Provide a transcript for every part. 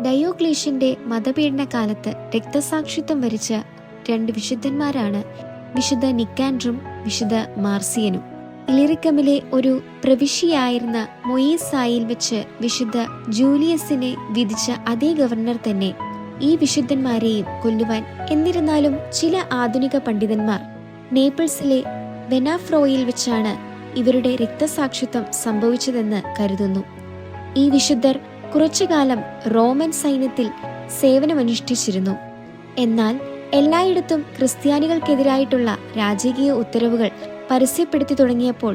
ഡയോക്ലീഷ്യന്റെ മതപീഡന കാലത്ത് രക്തസാക്ഷിത്വം വരിച്ച 2 വിശുദ്ധന്മാരാണ് വിശുദ്ധ നിക്കാൻഡറും വിശുദ്ധ മാർസിയനും. ഇലിറിക്കമിലെ ഒരു പ്രവിശ്യയായിരുന്ന മൊയീസായിൽ വെച്ച് വിശുദ്ധ ജൂലിയസിനെ വിധിച്ച അതേ ഗവർണർ തന്നെ ഈ വിശുദ്ധന്മാരെയും കൊല്ലുവാൻ. എന്നിരുന്നാലും ചില ആധുനിക പണ്ഡിതന്മാർ നേപ്പിൾസിലെ വെനാഫ്രോയിൽ വെച്ചാണ് ഇവരുടെ രക്തസാക്ഷിത്വം സംഭവിച്ചതെന്ന് കരുതുന്നു. ഈ വിശുദ്ധർ കുറച്ചുകാലം റോമൻ സൈന്യത്തിൽ സേവനമനുഷ്ഠിച്ചിരുന്നു. എന്നാൽ എല്ലായിടത്തും ക്രിസ്ത്യാനികൾക്കെതിരായിട്ടുള്ള രാജകീയ ഉത്തരവുകൾ പരസ്യപ്പെടുത്തി തുടങ്ങിയപ്പോൾ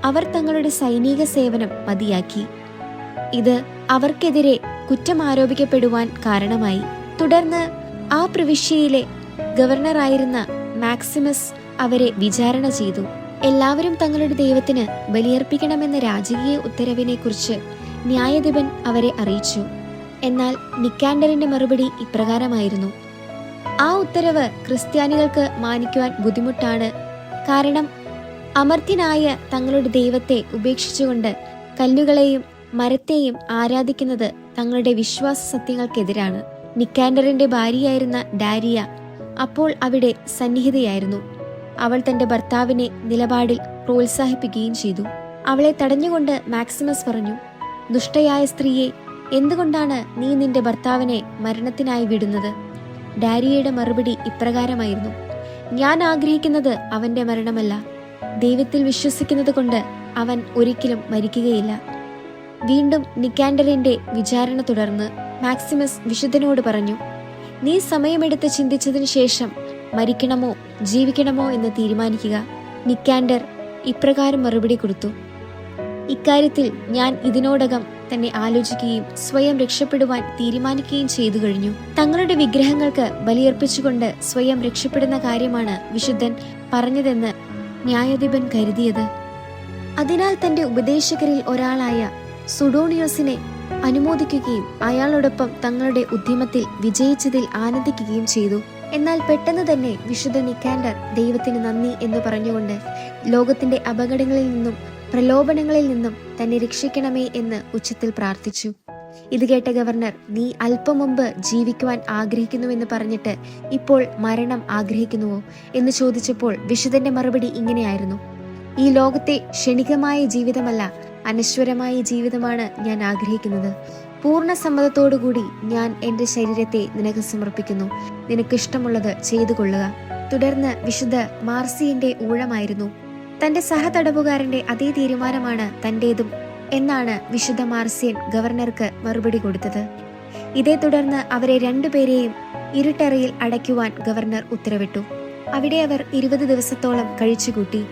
അവർ തങ്ങളുടെ സൈനിക സേവനം മതിയാക്കി. ഇത് അവർക്കെതിരെ കുറ്റം ആരോപിക്കപ്പെടുവാൻ കാരണമായി. തുടർന്ന് ആ പ്രവിശ്യയിലെ ഗവർണറായിരുന്ന മാക്സിമസ് അവരെ വിചാരണ ചെയ്തു. എല്ലാവരും തങ്ങളുടെ ദൈവത്തിന് ബലിയർപ്പിക്കണമെന്ന രാജകീയ ഉത്തരവിനെ കുറിച്ച് ന്യായാധിപൻ അവരെ അറിയിച്ചു. എന്നാൽ നിക്കാൻഡറിന്റെ മറുപടി ഇപ്രകാരമായിരുന്നു: ആ ഉത്തരവ് ക്രിസ്ത്യാനികൾക്ക് മാനിക്കുവാൻ ബുദ്ധിമുട്ടാണ്. കാരണം അമർത്യനായ തങ്ങളുടെ ദൈവത്തെ ഉപേക്ഷിച്ചുകൊണ്ട് കല്ലുകളെയും മരത്തെയും ആരാധിക്കുന്നത് തങ്ങളുടെ വിശ്വാസ സത്യങ്ങൾക്കെതിരാണ്. നിക്കാൻഡറിന്റെ ഭാര്യയായിരുന്ന ഡാരിയ അപ്പോൾ അവിടെ സന്നിഹിതയായിരുന്നു. അവൾ തന്റെ ഭർത്താവിനെ നിലപാടിൽ പ്രോത്സാഹിപ്പിക്കുകയും ചെയ്തു. അവളെ തടഞ്ഞുകൊണ്ട് മാക്സിമസ് പറഞ്ഞു: ദുഷ്ടയായ സ്ത്രീയെ, എന്തുകൊണ്ടാണ് നീ നിന്റെ ഭർത്താവിനെ മരണത്തിനായി വിടുന്നത്? ഡാരിയയുടെ മറുപടി ഇപ്രകാരമായിരുന്നു: ഞാൻ ആഗ്രഹിക്കുന്നത് അവന്റെ മരണമല്ല. ദൈവത്തിൽ വിശ്വസിക്കുന്നത് കൊണ്ട് അവൻ ഒരിക്കലും മരിക്കുകയില്ല. വീണ്ടും നിക്കാൻഡറിന്റെ വിചാരണ തുടർന്ന് മാക്സിമസ് വിശുദ്ധനോട് പറഞ്ഞു: നീ സമയമെടുത്ത് ചിന്തിച്ചതിനു ശേഷം മരിക്കണമോ ജീവിക്കണമോ എന്ന് തീരുമാനിക്കുക. നിക്കാൻഡർ ഇപ്രകാരം മറുപടി കൊടുത്തു: ഇക്കാര്യത്തിൽ ഞാൻ ഇതിനോടകം തന്നെ ആലോചിക്കുകയും സ്വയം രക്ഷപ്പെടുവാൻ തീരുമാനിക്കുകയും ചെയ്തു കഴിഞ്ഞു. തങ്ങളുടെ വിഗ്രഹങ്ങൾക്ക് ബലിയർപ്പിച്ചുകൊണ്ട് സ്വയം രക്ഷപ്പെടുന്ന കാര്യമാണ് വിശുദ്ധൻ പറഞ്ഞതെന്ന് ന്യായാധിപൻ കരുതിയത്. അതിനാൽ തന്റെ ഉപദേശകരിൽ ഒരാളായ സുഡോണിയോസിനെ അനുമോദിക്കുകയും അയാളോടൊപ്പം തങ്ങളുടെ ഉദ്യമത്തിൽ വിജയിച്ചതിൽ ആനന്ദിക്കുകയും ചെയ്തു. എന്നാൽ പെട്ടെന്ന് തന്നെ വിശുദ്ധ നിക്കാൻഡർ ദൈവത്തിന് നന്ദി എന്ന് പറഞ്ഞുകൊണ്ട് ലോകത്തിന്റെ അപകടങ്ങളിൽ നിന്നും പ്രലോഭനങ്ങളിൽ നിന്നും തന്നെ രക്ഷിക്കണമേ എന്ന് ഉച്ചത്തിൽ പ്രാർത്ഥിച്ചു. ഇത് കേട്ട ഗവർണർ: നീ അല്പം മുമ്പ് ജീവിക്കുവാൻ ആഗ്രഹിക്കുന്നുവെന്ന് പറഞ്ഞിട്ട് ഇപ്പോൾ മരണം ആഗ്രഹിക്കുന്നുവോ എന്ന് ചോദിച്ചപ്പോൾ വിശുദ്ധന്റെ മറുപടി ഇങ്ങനെയായിരുന്നു: ഈ ലോകത്തെ ക്ഷണികമായ ജീവിതമല്ല, അനശ്വരമായ ജീവിതമാണ് ഞാൻ ആഗ്രഹിക്കുന്നത്. പൂർണ്ണ സമ്മതത്തോടുകൂടി ഞാൻ എന്റെ ശരീരത്തെ നിനക്ക് സമർപ്പിക്കുന്നു. നിനക്കിഷ്ടമുള്ളത് ചെയ്തു കൊള്ളുക. തുടർന്ന് വിശുദ്ധ മാർസിയന്റെ ഊഴമായിരുന്നു. തന്റെ സഹതടവുകാരന്റെ അതേ തീരുമാനമാണ് തന്റേതും എന്നാണ് വിശുദ്ധ മാർസിയൻ ഗവർണർക്ക് മറുപടി കൊടുത്തത്. ഇതേ തുടർന്ന് അവരെ 2 പേരെയും ഇരുട്ടറയിൽ അടയ്ക്കുവാൻ ഗവർണർ ഉത്തരവിട്ടു. അവിടെ അവർ 20 ദിവസത്തോളം കഴിച്ചുകൂട്ടി.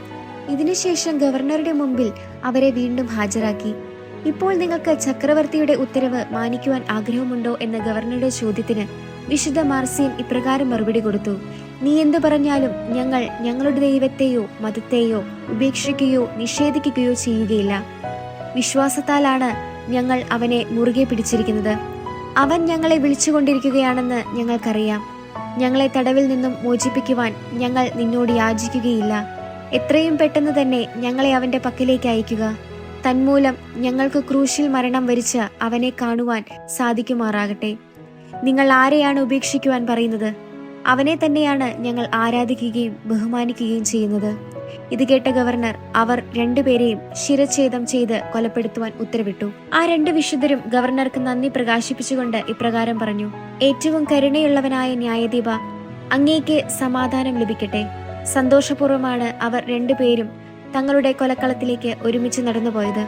ഇതിനുശേഷം ഗവർണറുടെ മുമ്പിൽ അവരെ വീണ്ടും ഹാജരാക്കി. ഇപ്പോൾ നിങ്ങൾക്ക് ചക്രവർത്തിയുടെ ഉത്തരവ് മാനിക്കുവാൻ ആഗ്രഹമുണ്ടോ എന്ന ഗവർണറുടെ ചോദ്യത്തിന് വിശുദ്ധ മാർസിയൻ ഇപ്രകാരം മറുപടി കൊടുത്തു: നീ എന്തു പറഞ്ഞാലും ഞങ്ങൾ ഞങ്ങളുടെ ദൈവത്തെയോ മതത്തെയോ ഉപേക്ഷിക്കുകയോ നിഷേധിക്കുകയോ ചെയ്യുകയില്ല. വിശ്വാസത്താലാണ് ഞങ്ങൾ അവനെ മുറുകെ പിടിച്ചിരിക്കുന്നത്. അവൻ ഞങ്ങളെ വിളിച്ചുകൊണ്ടിരിക്കുകയാണെന്ന് ഞങ്ങൾക്കറിയാം. ഞങ്ങളെ തടവിൽ നിന്നും മോചിപ്പിക്കുവാൻ ഞങ്ങൾ നിന്നോട് യാചിക്കുകയില്ല. എത്രയും പെട്ടെന്ന് തന്നെ ഞങ്ങളെ അവന്റെ പക്കലേക്ക് അയക്കുക. തന്മൂലം ഞങ്ങൾക്ക് ക്രൂശിൽ മരണം വരിച്ച അവനെ കാണുവാൻ സാധിക്കുമാറാകട്ടെ. നിങ്ങൾ ആരെയാണ് ഉപേക്ഷിക്കുവാൻ പറയുന്നത്? അവനെ തന്നെയാണ് ഞങ്ങൾ ആരാധിക്കുകയും ബഹുമാനിക്കുകയും ചെയ്യുന്നത്. ഇത് കേട്ട ഗവർണർ അവർ 2 പേരെയും ശിരച്ഛേദം ചെയ്ത് കൊലപ്പെടുത്തുവാൻ ഉത്തരവിട്ടു. ആ 2 വിശുദ്ധരും ഗവർണർക്ക് നന്ദി പ്രകാശിപ്പിച്ചുകൊണ്ട് ഇപ്രകാരം പറഞ്ഞു: ഏറ്റവും കരുണയുള്ളവനായ ന്യായാധിപ, അങ്ങേക്ക് സമാധാനം ലഭിക്കട്ടെ. സന്തോഷപൂർവ്വമാണ് അവർ 2 പേരും തങ്ങളുടെ കൊലക്കളത്തിലേക്ക് ഒരുമിച്ച് നടന്നുപോയത്.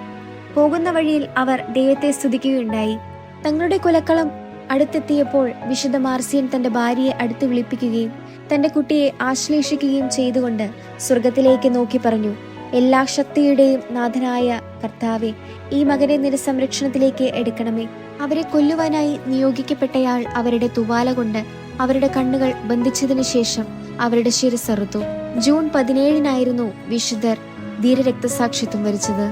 പോകുന്ന വഴിയിൽ അവർ ദൈവത്തെ സ്തുതിക്കുകയുണ്ടായി. തങ്ങളുടെ കൊലക്കളം അടുത്തെത്തിയപ്പോൾ വിശുദ്ധ മാർസിയൻ തന്റെ ഭാര്യയെ അടുത്ത് വിളിപ്പിക്കുകയും തന്റെ കുട്ടിയെ ആശ്ലേഷിക്കുകയും ചെയ്തുകൊണ്ട് സ്വർഗത്തിലേക്ക് നോക്കി പറഞ്ഞു: എല്ലാ ശക്തിയുടെയും നാഥനായ കർത്താവെ, ഈ മകനെ നിന്റെ സംരക്ഷണത്തിലേക്ക് എടുക്കണമേ. അവരെ കൊല്ലുവാനായി നിയോഗിക്കപ്പെട്ടയാൾ അവരുടെ തുവാല കൊണ്ട് അവരുടെ കണ്ണുകൾ ബന്ധിച്ചതിനു ശേഷം അവരുടെ ശിരസ്സറുത്തു. ജൂൺ 17-നായിരുന്നു വിശുദ്ധർ ധീരരക്തസാക്ഷിത്വം വരിച്ചത്.